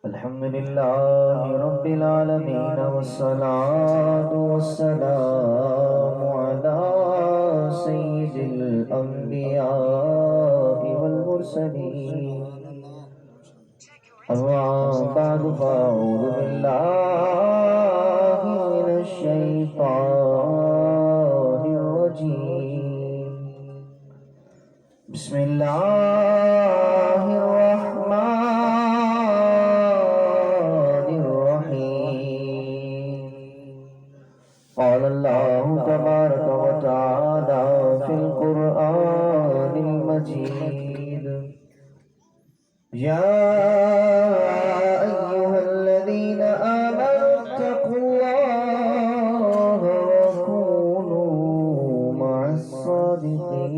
الحمد لله رب العالمين والصلاة والسلام على سيد الأنبياء والمرسلين. أما بعد فأعوذ بالله من الشيطان الرجيم. بسم الله الرحمن الرحيم. قال الله تبارك وتعالى في القرآن المجيد: يا أيها الذين آمنوا اتقوا الله وكونوا مع الصادقين.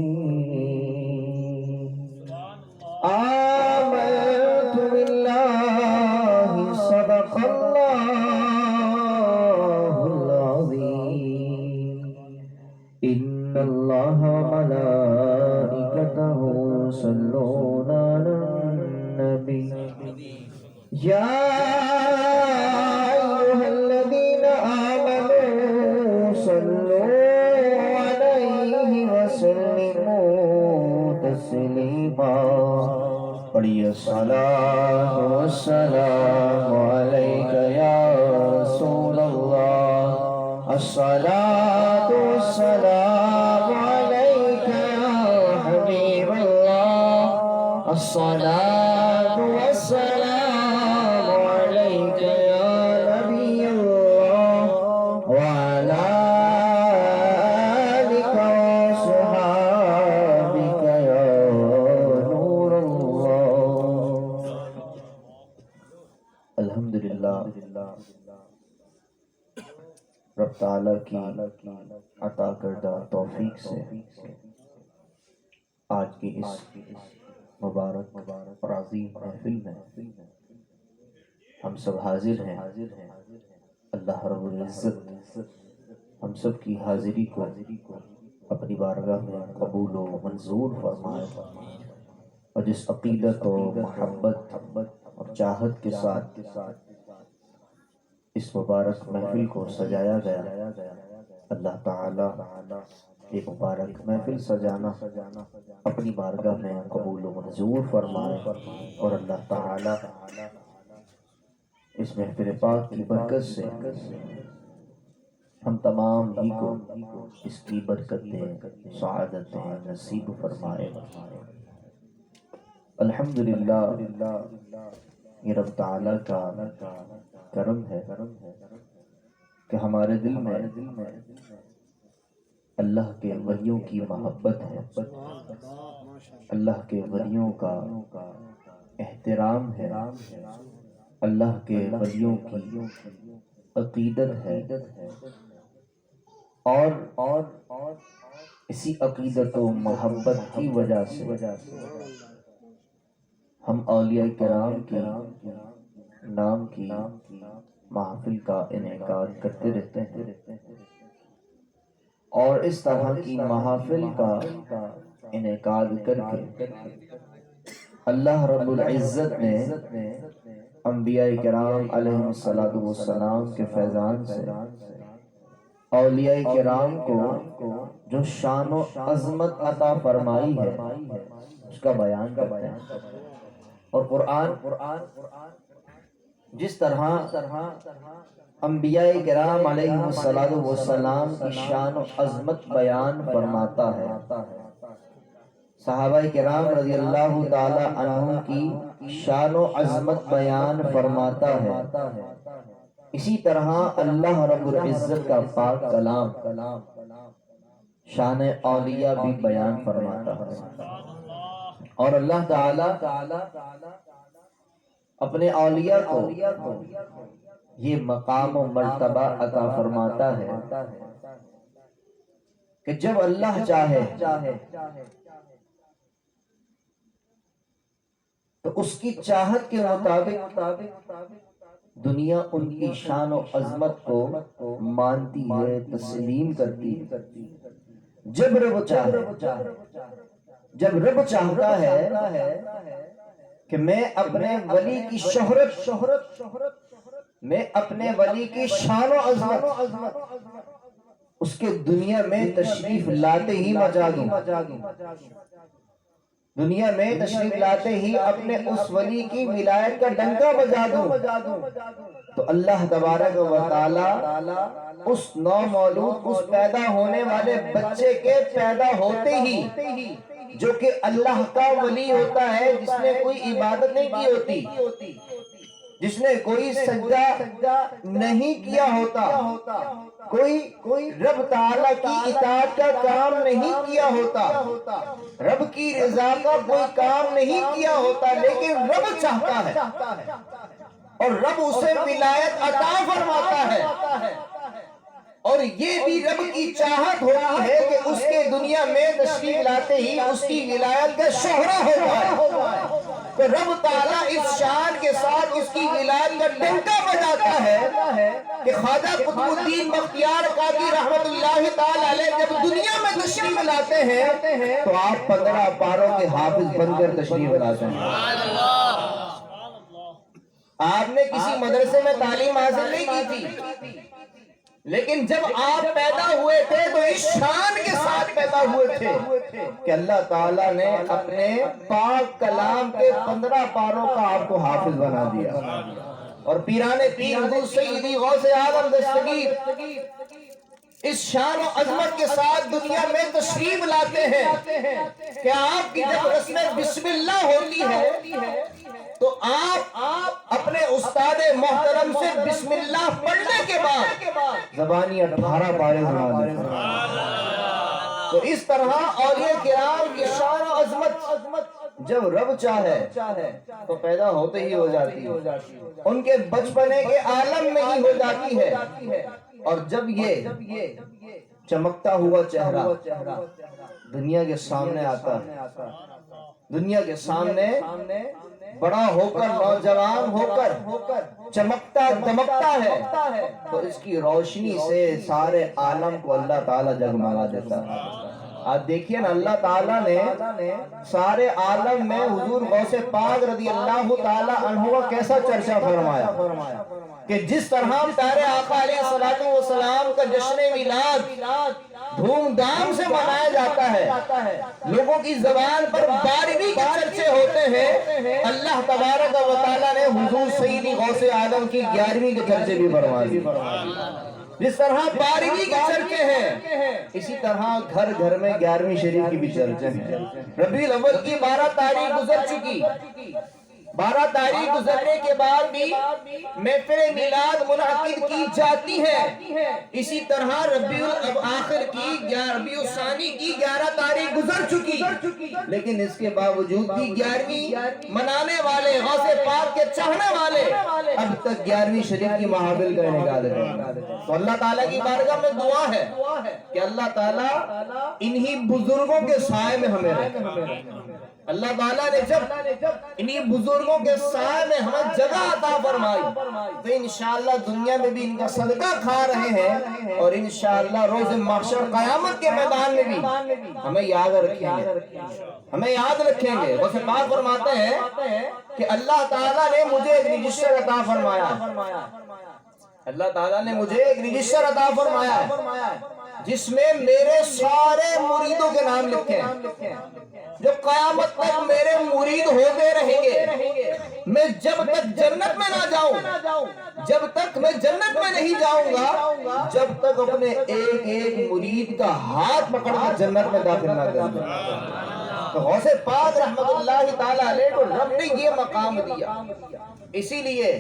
آمنت بالله صدق الله العظيم. إن الله وملائكته يصلون على النبي. يا أيها الذين آمنوا صلوا عليه وسلموا تسليما. پڑھیے الصلاة والسلام عليك يا رسول الله. الصلاة والسلام عليك يا حبيب الله. الصلاة والسلام عليك يا نبي الله وعلى آلك وصحابك يا نور الله. الحمدللہ رب تعالیٰ کی عطا کردہ توفیق سے آج کی اس مبارک اور عظیم محفل میں ہم سب حاضر ہیں. اللہ رب العزت ہم سب کی حاضری کو اپنی بارگاہ میں قبول و منظور فرمائے، اور جس عقیدت و محبت اور چاہت کے ساتھ اس مبارک محفل کو سجایا گیا، اللہ تعالی یہ مبارک محفل سجانا اپنی بارگاہ میں قبول و منظور فرمائے، اور اللہ تعالی اس محفل پاک کی برکت سے ہم تمام ہی کو اس کی برکتیں سعادتیں نصیب فرمائے. الحمدللہ یہ رب تعالی کا کرم ہے کہ ہمارے دل میں اللہ کے ولیوں کی محبت ہے، اللہ کے ولیوں کا احترام ہے، اللہ کے ولیوں کی عقیدت ہے، اور اسی عقیدت و محبت کی وجہ سے ہم اولیاء کرام کے نام کی محفل کا انعقاد کرتے رہتے ہیں، اور اس طرح کی محافل کا انعقاد کر کے اللہ رب العزت نے انبیاء کرام علیہ السلام کے فیضان سے اولیاء کرام کو جو شان و عظمت عطا فرمائی ہے اس کا بیان کرتے ہیں. اور قرآن جس طرح انبیاء کرام علیہ السلام کی شان و عظمت بیان فرماتا ہے، صحابہ کرام رضی اللہ تعالی عنہ کی شان و عظمت بیان فرماتا ہے، اسی طرح اللہ رب العزت کا پاک کلام شان اولیاء بھی بیان فرماتا ہے. اور اللہ تعالی اپنے اولیاء کو یہ مقام و مرتبہ عطا فرماتا ہے کہ جب اللہ چاہے تو اس کی چاہت کے مطابق دنیا ان کی شان و عظمت کو مانتی ہے، تسلیم کرتی ہے. جب رب چاہتا ہے کہ میں اپنے ولی کی شہرت میں اپنے ولی کی شان و عظمت اس کے دنیا میں تشریف لاتے ہی مچا دوں، دنیا میں تشریف لاتے ہی اپنے اس ولی کی ولایت کا ڈنکا بجا دوں۔ تو اللہ تبارک و تعالی اس نومولود، اس پیدا ہونے والے بچے کے پیدا ہوتے ہی، جو کہ اللہ کا ولی ہوتا ہے، جس نے کوئی عبادت نہیں کی ہوتی، جس نے کوئی سجدہ نہیں کیا ہوتا، کوئی رب تعالیٰ کی اطاعت کا کام نہیں کیا ہوتا، رب کی رضا کا کوئی کام نہیں کیا ہوتا، لیکن رب چاہتا ہے اور رب اسے ولایت عطا فرماتا ہے، اور یہ بھی رب کی چاہت ہوتی ہے کہ اس کے دنیا میں تشریف لاتے ہی اس کی ولایت کا شہرہ ہو جائے۔ تو رب تعالیٰ اس شان کے ساتھ اس کی ولایت کا ڈنکا بجاتا ہے کہ خواجہ قطب الدین بختیار قادری رحمت اللہ تعالی علیہ جب دنیا میں تشریف لاتے ہیں تو آپ 15 پاروں کے حافظ بن کر تشریف لاتے ہیں۔ آپ نے کسی مدرسے میں تعلیم حاصل نہیں کی تھی، لیکن جب آپ پیدا ہوئے تھے تو اس شان کے ساتھ پیدا ہوئے تھے کہ اللہ تعالیٰ نے اپنے پاک کلام کے 15 پاروں کا آپ کو حافظ بنا دیا، اور پیران پیر حضور سیدی غوث اعظم دستگیر اس شان و عظمت کے ساتھ دنیا میں تشریف لاتے ہیں کہ آپ کی جب رسم بسم اللہ ہوتی ہے تو آپ اپنے استاد محترم سے بسم اللہ پڑھنے کے بعد زبانی 18 پارے سنا دیتے ہیں۔ تو اس طرح اولیاء کرام کی شان و عظمت جب رب چاہے تو پیدا ہوتے ہی ہو جاتی ہے، ان کے بچپنے کے عالم میں ہی ہو جاتی ہے، اور جب یہ چمکتا ہوا چہرہ دنیا کے سامنے آتا ہے، دنیا کے سامنے بڑا ہو کر، نوجوان ہو کر چمکتا دمکتا ہے، تو اس کی روشنی سے سارے عالم کو اللہ تعالیٰ جگمگا دیتا ہے۔ آپ دیکھیے نا، اللہ تعالیٰ نے سارے عالم میں حضور غوث پاک رضی اللہ تعالیٰ عنہ کا کیسا چرچا فرمایا کہ جس طرح پیارے آقا علیہ السلام کا جشن میلاد دھوم دھام سے منایا جاتا ہے، لوگوں کی زبان پر 12ویں کے چرچے ہوتے ہیں، اللہ تبارک و تعالیٰ نے حضور سیدی غوث اعظم کی 11ویں کے چرچے بھی فرما دیے۔ جس طرح 12ویں کے چرچے ہیں، اسی طرح گھر گھر میں 11ویں شریف کی بھی چرچے ہیں۔ ربیع الاول کی 12 تاریخ گزر چکی، 12 تاریخ گزرنے کے بعد بھی محفل میلاد منعقد کی جاتی ہے، اسی طرح ربیع الآخر کی ربیع الثانی کی 11 تاریخ گزر چکی، لیکن اس کے باوجود بھی 11ویں منانے والے، غوث پاک کے چاہنے والے اب تک 11ویں شریف کی محافل کا انعقاد ہے۔ تو اللہ تعالیٰ کی بارگاہ میں دعا ہے کہ اللہ تعالیٰ انہی بزرگوں کے سائے میں ہمیں رکھے۔ اللہ تعالیٰ نے جب انہی بزرگوں کے سائے میں ہمیں جگہ عطا فرمائی تو انشاءاللہ دنیا میں بھی ان کا صدقہ کھا رہے ہیں، اور انشاءاللہ روز محشر قیامت کے میدان میں بھی ہمیں یاد رکھیں گے۔ غوث پاک فرماتے ہیں کہ اللہ تعالیٰ نے مجھے ایک رجسٹر عطا فرمایا، اللہ تعالیٰ نے مجھے ایک رجسٹر عطا فرمایا جس میں میرے سارے مریدوں کے نام لکھے ہیں، جو قیامت تک میرے مرید ہوتے رہیں گے۔ میں جب تک جنت میں نہ جاؤں، جب تک میں جنت میں نہیں جاؤں گا، جب تک اپنے ایک ایک مرید کا ہاتھ پکڑ کر جنت میں داخل نہ کروں۔ تو غوث پاک رحمت اللہ تعالیٰ علیہ کو رب نے یہ مقام دیا، اسی لیے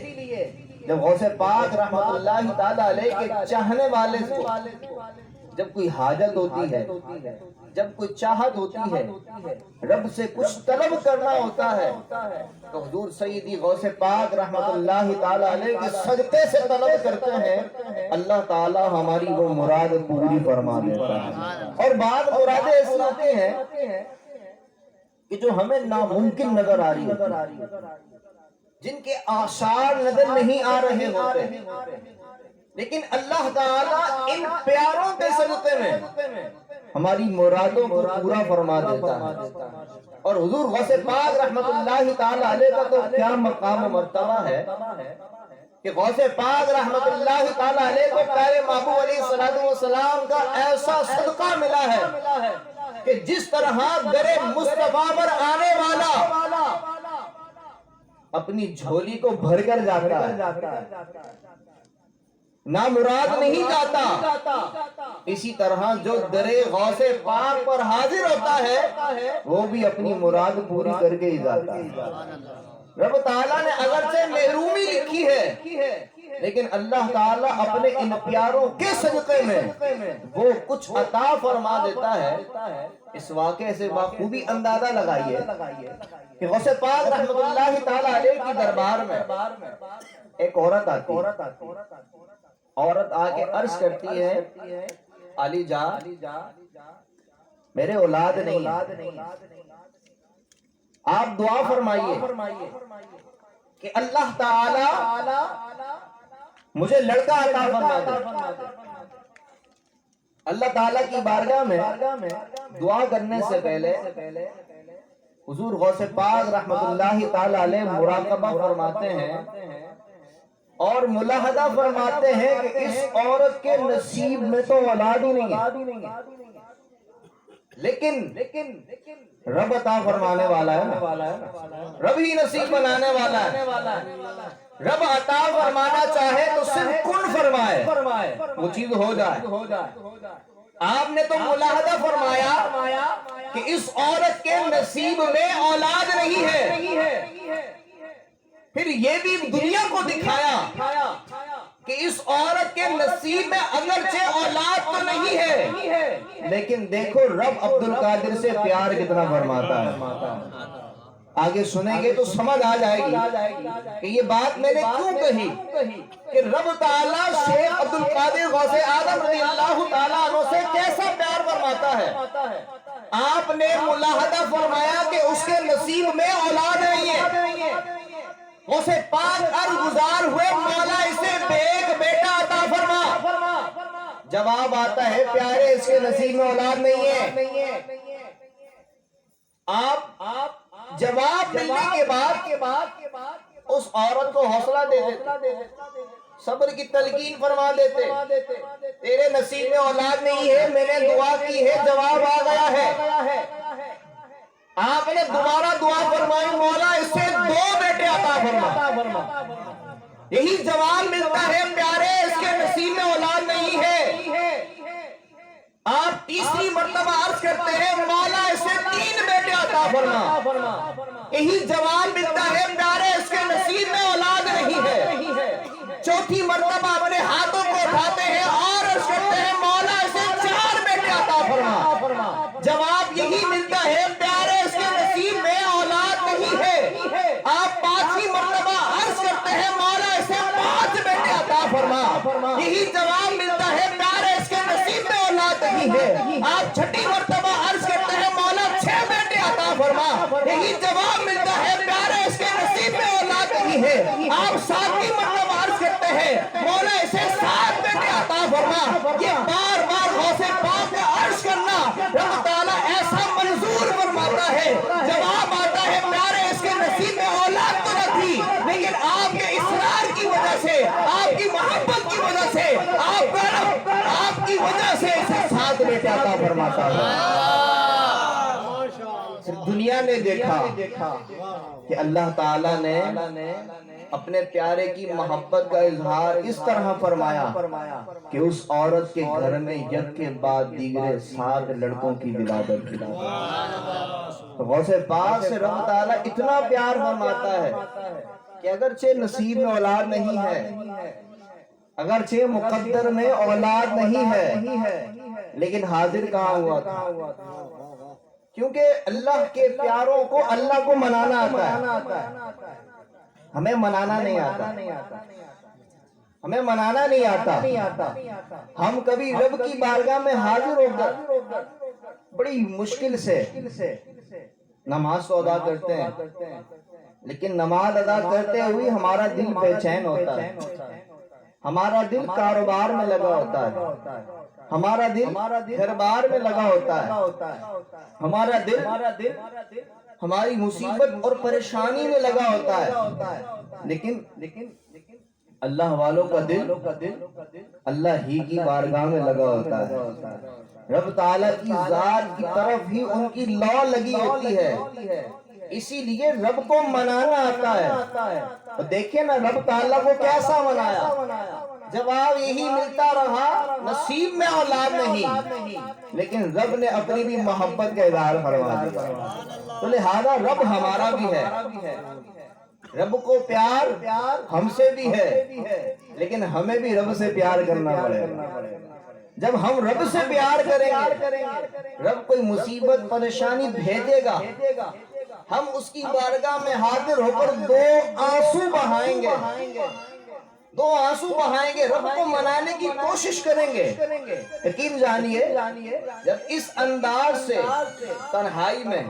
جب غوث پاک رحمت اللہ تعالیٰ علیہ کے چاہنے والے کو جب کوئی حاجت ہوتی ہے، جب کوئی چاہت ہوتی ہے، رب سے کچھ طلب کرنا ہوتا ہے، تو حضور سیدی غوث پاک رحمت اللہ تعالیٰ علیہ کے صدقے سے طلب کرتے ہیں، اللہ تعالیٰ ہماری وہ مراد پوری فرما دیتا ہے۔ اور بعض مرادیں ایسی ہوتی ہیں کہ جو ہمیں ناممکن نظر آ رہی ہے، جن کے آثار نظر نہیں آ رہے ہوتے، لیکن اللہ تعالیٰ ان پیاروں کے صدقے میں ہماری مرادوں کو پورا فرما دیتا ہے۔ اور حضور غوث پاک رحمت اللہ تعالی علیہ کا تو کیا مقام و مرتبہ ہے کہ غوث پاک رحمت اللہ تعالی علیہ کو پیارے محبوب علیہ السلام کا ایسا صدقہ ملا ہے کہ جس طرح در مصطفیٰ پر آنے والا اپنی جھولی کو بھر کر جاتا ہے، نامراد نہیں جاتا، اسی طرح جو در غوث پاک پر حاضر ہوتا ہے وہ بھی اپنی مراد پوری کر کے ہی جاتا ہے۔ رب تعالیٰ نے اگرچہ محرومی لکھی ہے لیکن اللہ تعالیٰ اپنے ان پیاروں کے صدقے میں وہ کچھ عطا فرما دیتا ہے۔ اس واقعے سے بخوبی اندازہ لگائیے کہ غوث پاک رحمت اللہ تعالیٰ علیہ کی دربار میں ایک عورت آتی ہے، عورت آکے عرض کرتی ہے علی جان میرے اولاد نہیں، آپ دعا فرمائیے کہ اللہ تعالی مجھے لڑکا عطا فرما دے۔ اللہ تعالیٰ کی بارگاہ میں دعا کرنے سے پہلے حضور غوث پاک رحمت اللہ تعالی علیہ مراقبہ فرماتے ہیں اور ملاحظہ فرماتے ہیں کہ اس عورت کے نصیب میں تو اولاد ہی نہیں ہے، لیکن رب عطا فرمانے والا ہے، رب ہی نصیب بنانے والا ہے۔ رب عطا فرمانا چاہے تو صرف کن فرمائے وہ چیز ہو جائے۔ آپ نے تو ملاحظہ فرمایا کہ اس عورت کے نصیب میں اولاد نہیں ہے، پھر یہ بھی دنیا کو دکھایا کہ اس عورت کے نصیب میں اگرچہ اولاد تو نہیں ہے لیکن دیکھو رب عبد القادر سے پیار کتنا فرماتا ہے۔ آگے سنیں گے تو سمجھ آ جائے گی کہ یہ بات میں نے کیوں کہی کہ رب تعالیٰ شیخ عبد القادر غوث اعظم رضی اللہ تعالیٰ عنہ سے کیسا پیار فرماتا ہے۔ آپ نے ملاحظہ فرمایا کہ اس کے نصیب میں اولاد نہیں ہے، غوث پاک عرض گزار ہوئے مولا اسے ایک بیٹا عطا فرما۔ جواب آتا ہے پیارے اس کے نصیب میں اولاد نہیں ہے۔ آپ جواب ملنے کے بعد اس عورت کو حوصلہ دے دیتے، صبر کی تلقین فرما دیتے، تیرے نصیب میں اولاد نہیں ہے، میں نے دعا کی ہے، جواب آ گیا ہے۔ آپ نے دوبارہ دعا فرمائی مولا اس سے 2 بیٹے عطا فرما۔ یہی جواب ملتا ہے پیارے اس کے نصیب میں اولاد نہیں ہے۔ آپ تیسری مرتبہ عرض کرتے ہیں مولا اسے 3 بیٹے عطا فرما۔ یہی جواب ملتا ہے پیارے اس کے نصیب میں اولاد نہیں ہے۔ چوتھی مرتبہ اپنے ہاتھوں کو اٹھاتے ہیں اور عرض کرتے ہیں مولا اسے 4 بیٹے عطا فرما۔ جواب یہی ملتا ہے پیارے اس کے نصیب میں اولاد نہیں ہے۔ آپ 5ویں مرتبہ عرض کرتے ہیں مولا اسے 5 بیٹے عطا فرما۔ یہی جواب ملتا ہے پیارے اس کے نصیب میں اولاد نہیں ہے۔ آپ 6ٹھی مرتبہ عرض کرتے ہیں مولا 6 بیٹے عطا فرما۔ یہی جواب ملتا ہے پیارے اس کے نصیب میں اولاد نہیں ہے۔ آپ 7ویں مرتبہ عرض کرتے ہیں مولا اسے 7 بیٹے عطا فرما۔ یہ بار بار غوث پاک کا عرض کرنا رب تعالیٰ ایسا منظور فرماتا ہے، جواب آتا ہے پیارے اس کے نصیب میں اولاد تو نہ تھی لیکن آپ کے اصرار کی وجہ سے، آپ کی محبت کی وجہ سے، آپ کی وجہ سے اسے 7 بیٹے عطا فرماتا ہے۔ دنیا نے دیکھا کہ اللہ تعالیٰ نے اپنے پیارے کی محبت کا اظہار اس طرح فرمایا کہ اس عورت کے گھر میں یک کے بعد دیگرے 7 لڑکوں کی ولادت کی۔ غوث پاک سے رب تعالیٰ اتنا پیار فرماتا ہے کہ اگرچہ نصیب میں اولاد نہیں ہے، اگرچہ مقدر میں اولاد نہیں ہے لیکن حاضر کہاں ہوا تھا؟ کیونکہ اللہ کے پیاروں کو اللہ کو منانا آتا ہے، ہمیں منانا نہیں آتا، ہمیں منانا نہیں آتا۔ ہم کبھی رب کی بارگاہ میں حاضر ہو کر بڑی مشکل سے نماز تو ادا کرتے ہیں لیکن نماز ادا کرتے ہوئے ہمارا دل بے چین ہوتا ہے، ہمارا دل کاروبار میں لگا ہوتا ہے، ہمارا دل گھر بار میں لگا ہوتا ہے، ہمارا دل ہماری مصیبت اور پریشانی میں لگا ہوتا ہے، لیکن اللہ والوں کا دل اللہ ہی کی بارگاہ میں لگا ہوتا ہے، رب تعالیٰ کی ذات کی طرف ہی ان کی لو لگی ہوتی ہے، اسی لیے رب کو منانا آتا ہے۔ اور دیکھیں نا رب تعالیٰ کو کیسا منایا، جواب یہی ملتا رہا نصیب میں اولاد نہیں، لیکن رب نے اپنی بھی محبت کا اظہار فرما دیا، تو لہذا رب ہمارا بھی ہے، رب کو پیار ہم سے بھی ہے، لیکن ہمیں بھی رب سے پیار کرنا پڑے گا۔ جب ہم رب سے پیار کریں گے، رب کوئی مصیبت پریشانی بھیجے گا، ہم اس کی بارگاہ میں حاضر ہو کر دو آنسو بہائیں گے، رب کو منانے کی کوشش کریں گے۔ یقین جانیے جب اس انداز سے تنہائی میں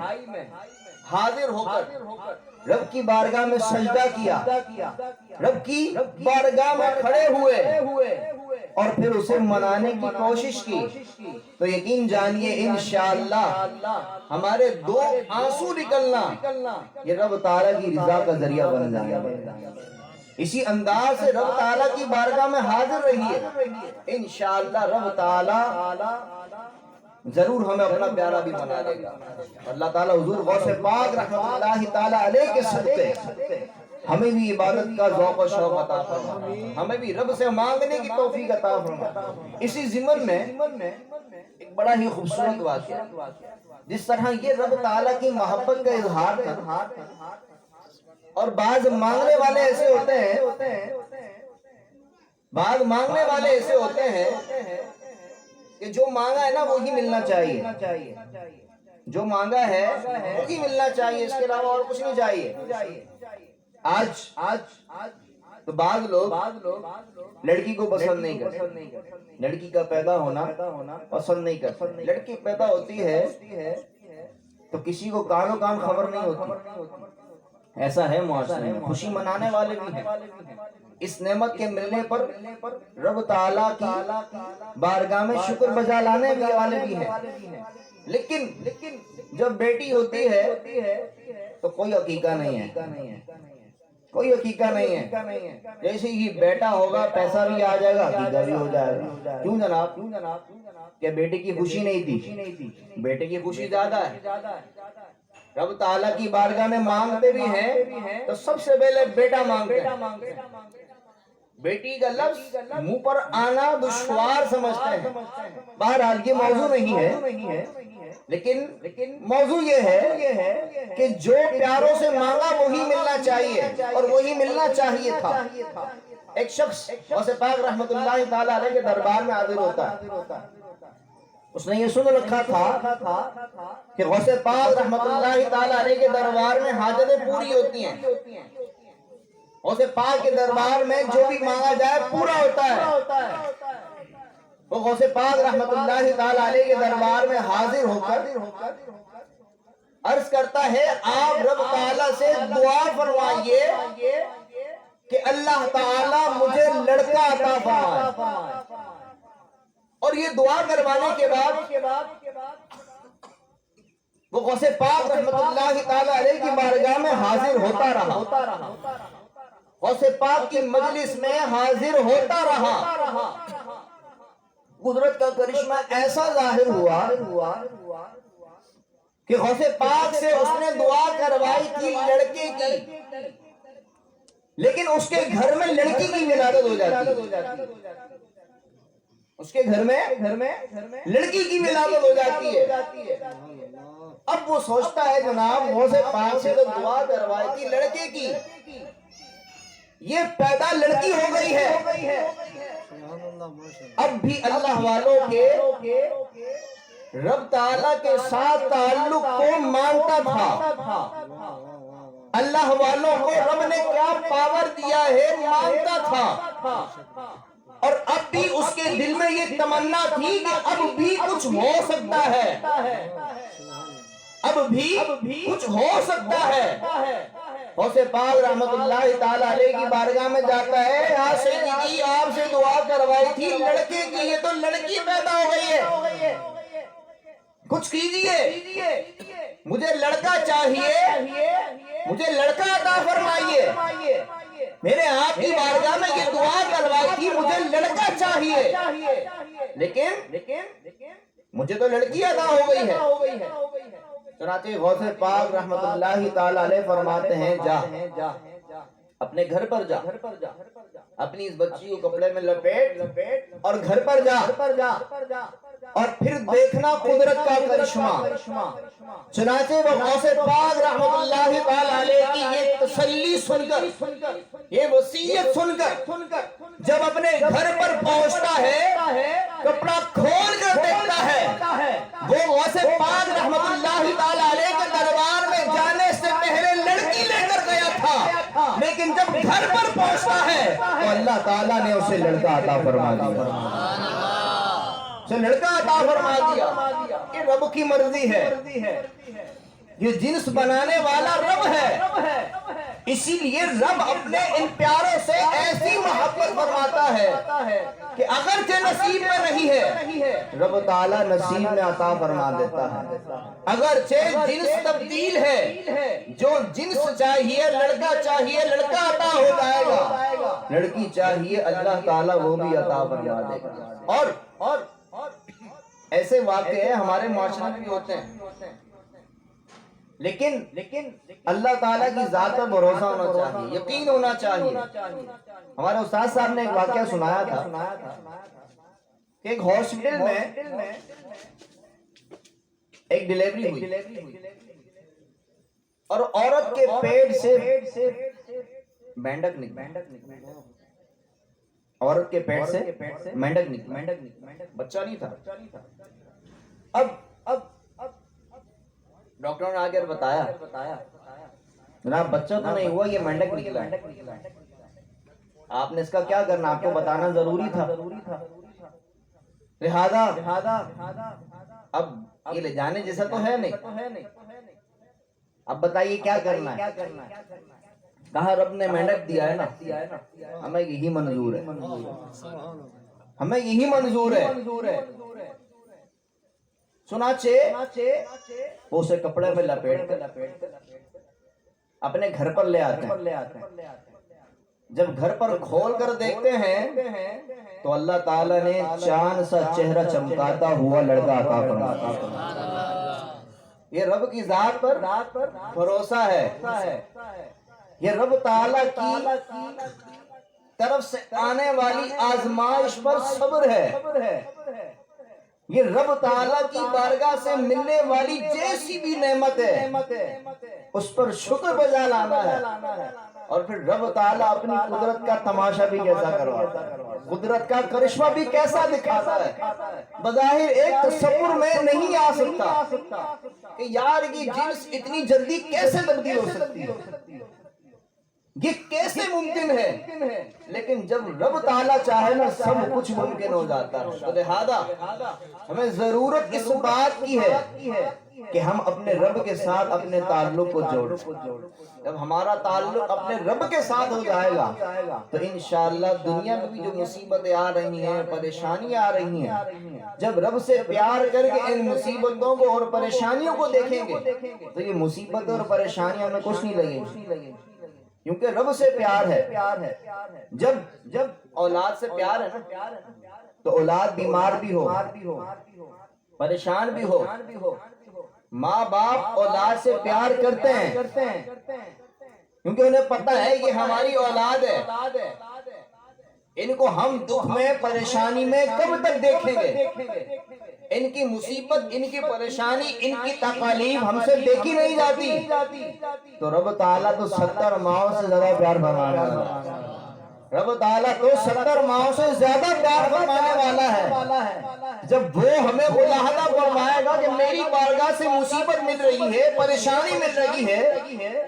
حاضر ہو کر رب کی بارگاہ میں سجدہ کیا، رب کی بارگاہ میں کھڑے ہوئے اور پھر اسے منانے کی کوشش کی، تو یقین جانیے انشاءاللہ ہمارے دو آنسو نکلنا یہ رب تعالیٰ کی رضا کا ذریعہ بن جائے گا۔ اسی انداز سے رب تعالیٰ کی بارگاہ میں حاضر رہیے، انشاءاللہ رب تعالیٰ ضرور ہمیں اپنا پیارا بھی بنا دے گا۔ اللہ تعالیٰ حضور غوث پاک رحمت اللہ تعالیٰ علیہ کے صدقے ہمیں بھی عبادت کا ذوق و شوق عطا فرما، ہمیں بھی رب سے مانگنے کی توفیق عطا فرما۔ اسی ضمن میں ایک بڑا ہی خوبصورت واقعہ، جس طرح یہ رب تعالیٰ کی محبت کا اظہار تھا، اور بعض مانگنے والے ایسے ہوتے ہیں کہ جو مانگا ہے نا وہی ملنا چاہیے، جو مانگا ہے وہی ملنا چاہیے، اس کے علاوہ اور کچھ نہیں چاہیے۔ آج تو بعض لوگ لڑکی کو پسند نہیں کرتے، لڑکی کا پیدا ہونا پسند نہیں کرتے، لڑکی پیدا ہوتی ہے تو کسی کو کانوں کان خبر نہیں ہوتی، ایسا ہے معاشرے میں۔ خوشی منانے والے بھی ہیں، اس نعمت کے ملنے پر رب تعالیٰ کی بارگاہ میں شکر بجا لانے والے بھی ہیں، لیکن جب بیٹی ہوتی ہے تو کوئی عقیقہ نہیں ہے، کوئی عقیقہ نہیں ہے۔ جیسے ہی بیٹا ہوگا پیسہ بھی آ جائے گا، عقیقہ بھی ہو جائے گا۔ کیوں جناب؟ کہ بیٹے کی خوشی نہیں تھی، بیٹے کی خوشی زیادہ ہے۔ رب تعالیٰ کی بارگاہ میں مانگتے بھی ہیں تو سب سے پہلے بیٹا مانگتے ہیں، بیٹی کا لفظ منہ پر آنا دشوار سمجھتے ہیں۔ بہرحال یہ موضوع نہیں ہے، لیکن موضوع یہ ہے کہ جو پیاروں سے مانگا وہی ملنا چاہیے، اور وہی ملنا چاہیے تھا۔ ایک شخص غوث پاک رحمت اللہ تعالیٰ علیہ کے دربار میں حاضر ہوتا ہے، اس نے یہ سن رکھا تھا کہ غوث پاک رحمت اللہ تعالیٰ علیہ کے دربار میں حاجتیں پوری ہوتی ہیں، غوث پاک کے دربار میں جو بھی مانگا جائے پورا ہوتا ہے۔ وہ غوث پاک رحمت اللہ تعالیٰ علیہ کے دربار میں حاضر ہو کر عرض کرتا ہے، آپ رب تعالیٰ سے دعا فرمائیے کہ اللہ تعالیٰ مجھے لڑکا عطا فرمائے۔ اور یہ دعا کروانے کے بعد وہ غوث پاک رحمت اللہ تعالیٰ علیہ کی بارگاہ میں حاضر ہوتا رہا، غوث پاک کی مجلس میں حاضر ہوتا رہا۔ قدرت کا کرشمہ ایسا ظاہر ہوا کہ غوث پاک سے اس نے دعا کروائی تھی لڑکے کی، لیکن اس کے گھر میں لڑکی کی ولادت ہو جاتی، اس کے گھر میں لڑکی کی ولادت ہو جاتی ہے۔ اب وہ سوچتا ہے جناب غوث پاک سے تو دعا کروائی تھی لڑکے کی، یہ پیدا لڑکی ہو گئی ہے۔ اب بھی اللہ والوں کے رب تعالیٰ کے ساتھ تعلق کو مانتا تھا، اللہ والوں کو رب نے کیا پاور دیا ہے مانتا تھا، اور اب بھی اس کے دل میں یہ تمنا تھی کہ اب بھی کچھ ہو سکتا ہے، اب بھی کچھ ہو سکتا ہے۔ غوث پاک رحمت اللہ تعالی علیہ کی بارگاہ میں جاتا ہے، یا سیدی آپ سے دعا کروائی تھی لڑکے کی، یہ تو لڑکی پیدا ہو گئی ہے، کچھ کیجئے، مجھے لڑکا چاہیے، مجھے لڑکا عطا فرمائیے، میرے آپ کی بارگاہ میں یہ دعا کروائی تھی مجھے لڑکا چاہیے، لیکن مجھے تو لڑکی عطا ہو گئی ہے۔ چنانچہ غوث پاک رحمت اللہ تعالی علیہ فرماتے ہیں، جا اپنے گھر پر جا، اپنی اس بچی کو کپڑے میں لپیٹ اور گھر پر جا اور پھر دیکھنا قدرت کا کرشمہ۔ چنانچہ وہ غوث پاک رحمت اللہ تعالی علیہ کی یہ تسلی سن کر، یہ وصیت سن کر جب اپنے گھر پر پہنچتا ہے، کپڑا کھول کر دیکھتا ہے، وہ غوث پاک رحمت اللہ تعالی علیہ کے دربار میں جانے سے پہلے لڑکی لے کر گیا تھا، لیکن جب گھر پر پہنچتا ہے تو اللہ تعالیٰ نے اسے لڑکا عطا فرما دیا، اسے لڑکا عطا فرما دیا۔ یہ رب کی مرضی ہے، یہ جنس بنانے والا رب ہے، اسی لیے رب اپنے ان پیاروں سے ایسی محبت فرماتا ہے کہ اگرچہ نصیب میں نہیں ہے، رب تعالیٰ نصیب میں عطا فرما دیتا ہے۔ اگرچہ جنس تبدیل ہے، جو جنس چاہیے لڑکا چاہیے لڑکا عطا ہو جائے گا، لڑکی چاہیے اللہ تعالیٰ وہ بھی عطا فرما دے گا۔ اور ایسے واقعے ہمارے معاشرے میں بھی ہوتے ہیں، لیکن اللہ تعالیٰ کی ذات پر بھروسہ ہونا چاہیے، یقین ہونا چاہیے۔ ہمارے استاد صاحب نے ایک واقعہ سنایا تھا کہ ایک ہاسپٹل میں ایک ڈیلیوری ہوئی اور عورت کے پیٹ سے مینڈک نکلی، عورت کے پیٹ سے مینڈک نکلی، بچہ نہیں تھا۔ اب ڈاکٹر نے آگے بتایا، جناب بچہ تو نہیں ہوا، یہ مینڈک نکلا ہے، آپ نے اس کا کیا کرنا، آپ کو بتانا ضروری تھا، لہذا اب یہ لے جانے جیسا تو ہے نہیں، اب بتائیے کیا کرنا ہے۔ کہا رب نے مینڈک دیا ہے نا، ہمیں یہی منظور ہے، ہمیں یہی منظور ہے۔ چنانچہ وہ اسے کپڑے میں لپیٹ کر اپنے گھر پر لے آتے ہیں۔ جب گھر پر کھول کر دیکھتے ہیں تو اللہ تعالیٰ نے چاند سا چہرہ چمکاتا ہوا لڑکا عطا فرمایا۔ یہ رب کی ذات پر بھروسہ ہے، یہ رب تعالیٰ کی طرف سے آنے والی آزمائش پر صبر ہے، یہ رب تعالیٰ کی بارگاہ سے ملنے والی جیسی بھی نعمت ہے اس پر شکر بجا لانا ہے، اور پھر رب تعالیٰ اپنی قدرت کا تماشا بھی کیسا کرواتا ہے، قدرت کا کرشمہ بھی کیسا دکھاتا ہے۔ بظاہر ایک تصور میں نہیں آ سکتا کہ یار یہ جنس اتنی جلدی کیسے تبدیل ہو سکتی ہے، یہ کیسے ممکن ہے، لیکن جب رب تعالیٰ چاہے نا سب کچھ ممکن ہو جاتا ہے۔ تو لہذا ہمیں ضرورت اس بات کی ہے کہ ہم اپنے رب کے ساتھ اپنے تعلق کو جوڑیں۔ جب ہمارا تعلق اپنے رب کے ساتھ ہو جائے گا تو انشاءاللہ دنیا میں بھی جو مصیبتیں آ رہی ہیں، پریشانیاں آ رہی ہیں، جب رب سے پیار کر کے ان مصیبتوں کو اور پریشانیوں کو دیکھیں گے تو یہ مصیبتیں اور پریشانیاں ہمیں کچھ نہیں لگیں گی، کیونکہ رب سے پیار ہے۔ جب اولاد سے پیار ہے نا تو اولاد بیمار بھی ہو، پریشان بھی ہو، ماں باپ اولاد سے پیار کرتے ہیں کیونکہ انہیں پتہ ہے یہ ہماری اولاد ہے، ان کو ہم دکھ میں پریشانی میں کب تک دیکھیں گے، ان کی مصیبت، ان کی پریشانی، ان کی تکالیف ہم سے دیکھی نہیں جاتی، تو رب تعالیٰ تو 70 ماؤں سے زیادہ پیار فرمانے والا ہے، رب تعالیٰ تو 70 ماؤں سے زیادہ پیار فرمانے والا ہے۔ جب وہ ہمیں ملاحظہ فرمائے گا کہ میری بارگاہ سے مصیبت مل رہی ہے، پریشانی مل رہی ہے،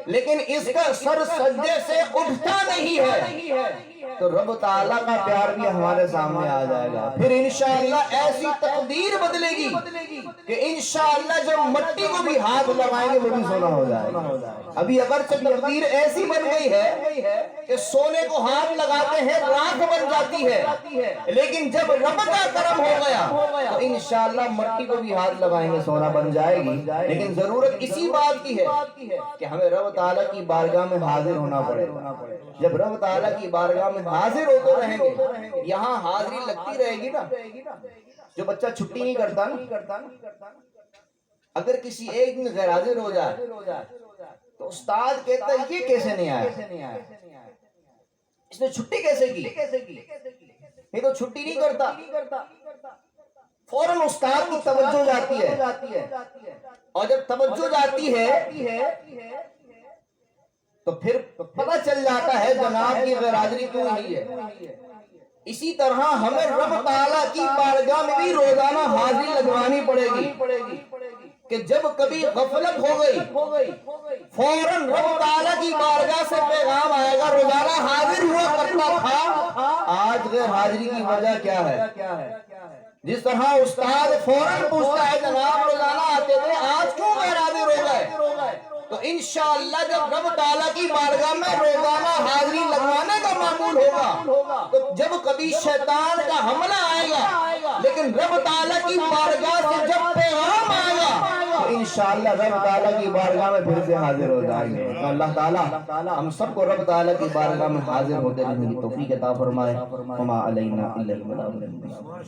لیکن اس کا سر سجدے سے اٹھتا نہیں ہے، تو رب تعالیٰ کا پیار بھی ہمارے سامنے آ جائے گا. پھر انشاءاللہ ایسی تقدیر بدلے گی کہ انشاءاللہ جب مٹی کو بھی ہاتھ لگائیں گے وہ بھی سونا ہو جائے گا. ابھی اگرچہ تقدیر ایسی بن گئی ہے کہ سونے کو ہاتھ لگاتے ہیں راکھ بن جاتی ہے، لیکن جب رب کا کرم ہو گیا تو انشاءاللہ مٹی کو بھی ہاتھ لگائیں گے سونا بن جائے گی. لیکن ضرورت اسی بات کی ہے کہ ہمیں رب تعالیٰ کی بارگاہ میں حاضر ہونا پڑے گا. جب رب تعالیٰ کی بارگاہ میں حاضر ہوتے رہیں گے، یہاں حاضری لگتی رہے گی نا. جو بچہ چھٹی نہیں کرتا نا، اگر کسی ایک دن غیر حاضر ہو جائے تو استاد کہتا ہے یہ کیسے نہیں آیا، اس نے چھٹی کیسے کی، یہ تو چھٹی نہیں کرتا. فوراً استاد کی توجہ جاتی ہے، اور جب توجہ جاتی ہے تو پھر پتہ چل جاتا ہے جناب کی غیر حاضری کیوں نہیں ہے. اسی طرح ہمیں رب تعالیٰ کی بارگاہ میں بھی روزانہ حاضری لگوانی پڑے گی کہ جب کبھی غفلت ہو گئی فوراً رب تعالیٰ کی بارگاہ سے پیغام آئے گا روزانہ حاضر ہوا کرتا تھا، آج غیر حاضری کی وجہ کیا ہے. جس طرح استاد فوراً پوچھتا ہے جناب روزانہ آتے تھے آج کیوں غیر حاضر ہو گئے، تو انشاءاللہ جب رب تعالیٰ کی بارگاہ میں روزانہ حاضری لگوانے کا معمول ہوگا تو جب کبھی شیطان کا حملہ آئے گا لیکن رب تعالیٰ کی بارگاہ سے جب پیغام آئے گا تو انشاءاللہ رب تعالیٰ کی بارگاہ میں پھر سے حاضر ہو جائیں گے. اللہ تعالیٰ ہم سب کو رب تعالیٰ کی بارگاہ میں حاضر ہوتے رہنے کی توفیق عطا فرمائے. وما علینا الا البلاغ.